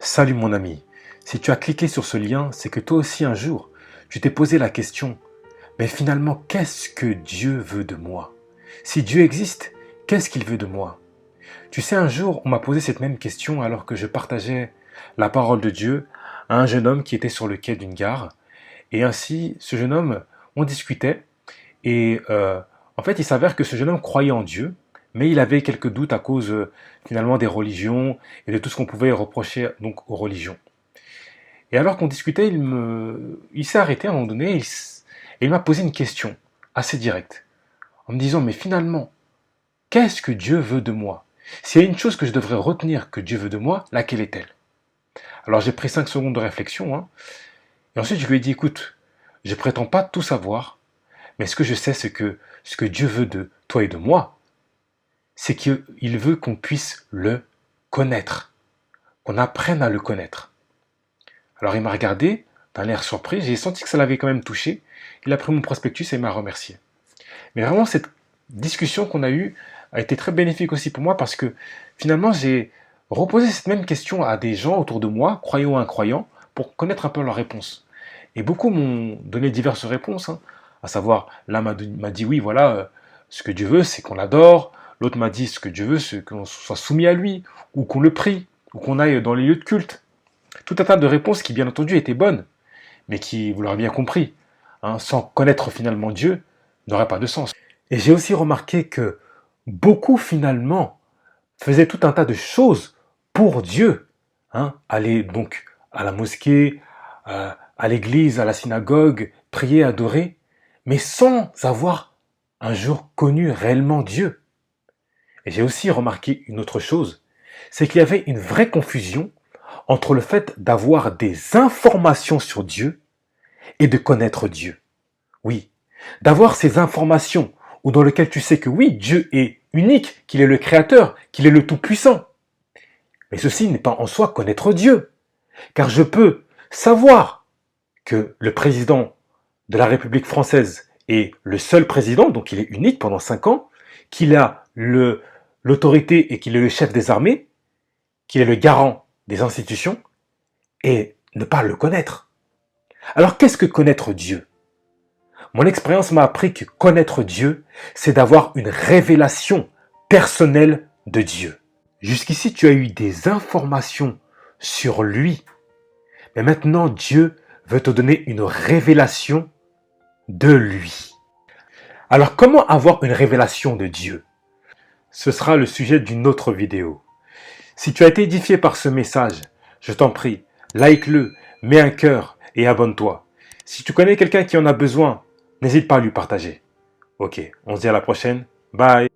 Salut mon ami, si tu as cliqué sur ce lien, c'est que toi aussi un jour, tu t'es posé la question, mais finalement, qu'est-ce que Dieu veut de moi? Si Dieu existe, qu'est-ce qu'il veut de moi? Tu sais, un jour, on m'a posé cette même question alors que je partageais la parole de Dieu à un jeune homme qui était sur le quai d'une gare. Et ainsi, ce jeune homme, on discutait, et en fait, il s'avère que ce jeune homme croyait en Dieu, mais il avait quelques doutes à cause finalement des religions et de tout ce qu'on pouvait reprocher donc aux religions. Et alors qu'on discutait, il s'est arrêté à un moment donné et il m'a posé une question assez directe, en me disant, mais finalement, qu'est-ce que Dieu veut de moi? S'il y a une chose que je devrais retenir que Dieu veut de moi, laquelle est-elle? Alors j'ai pris 5 secondes de réflexion, hein, et ensuite je lui ai dit, écoute, je prétends pas tout savoir, mais ce que je sais, c'est que ce que Dieu veut de toi et de moi, c'est qu'il veut qu'on puisse le connaître, qu'on apprenne à le connaître. Alors il m'a regardé d'un air surpris, j'ai senti que ça l'avait quand même touché. Il a pris mon prospectus et il m'a remercié. Mais vraiment, cette discussion qu'on a eue a été très bénéfique aussi pour moi parce que finalement, j'ai reposé cette même question à des gens autour de moi, croyants ou incroyants, pour connaître un peu leurs réponses. Et beaucoup m'ont donné diverses réponses, hein, à savoir, l'un m'a dit oui, voilà, ce que Dieu veut, c'est qu'on l'adore. L'autre m'a dit ce que Dieu veut, c'est qu'on soit soumis à lui, ou qu'on le prie, ou qu'on aille dans les lieux de culte. Tout un tas de réponses qui, bien entendu, étaient bonnes, mais qui, vous l'aurez bien compris, hein, sans connaître finalement Dieu, n'aurait pas de sens. Et j'ai aussi remarqué que beaucoup, finalement, faisaient tout un tas de choses pour Dieu. Hein, aller donc à la mosquée, à l'église, à la synagogue, prier, adorer, mais sans avoir un jour connu réellement Dieu. Et j'ai aussi remarqué une autre chose, c'est qu'il y avait une vraie confusion entre le fait d'avoir des informations sur Dieu et de connaître Dieu. Oui, d'avoir ces informations ou dans lesquelles tu sais que oui, Dieu est unique, qu'il est le Créateur, qu'il est le Tout-Puissant. Mais ceci n'est pas en soi connaître Dieu, car je peux savoir que le président de la République française est le seul président, donc il est unique pendant 5 ans, qu'il a l'autorité et qu'il est le chef des armées, qu'il est le garant des institutions, et ne pas le connaître. Alors qu'est-ce que connaître Dieu? Mon expérience m'a appris que connaître Dieu, c'est d'avoir une révélation personnelle de Dieu. Jusqu'ici, tu as eu des informations sur lui, mais maintenant Dieu veut te donner une révélation de lui. Alors comment avoir une révélation de Dieu? Ce sera le sujet d'une autre vidéo. Si tu as été édifié par ce message, je t'en prie, like-le, mets un cœur et abonne-toi. Si tu connais quelqu'un qui en a besoin, n'hésite pas à lui partager. Ok, on se dit à la prochaine. Bye.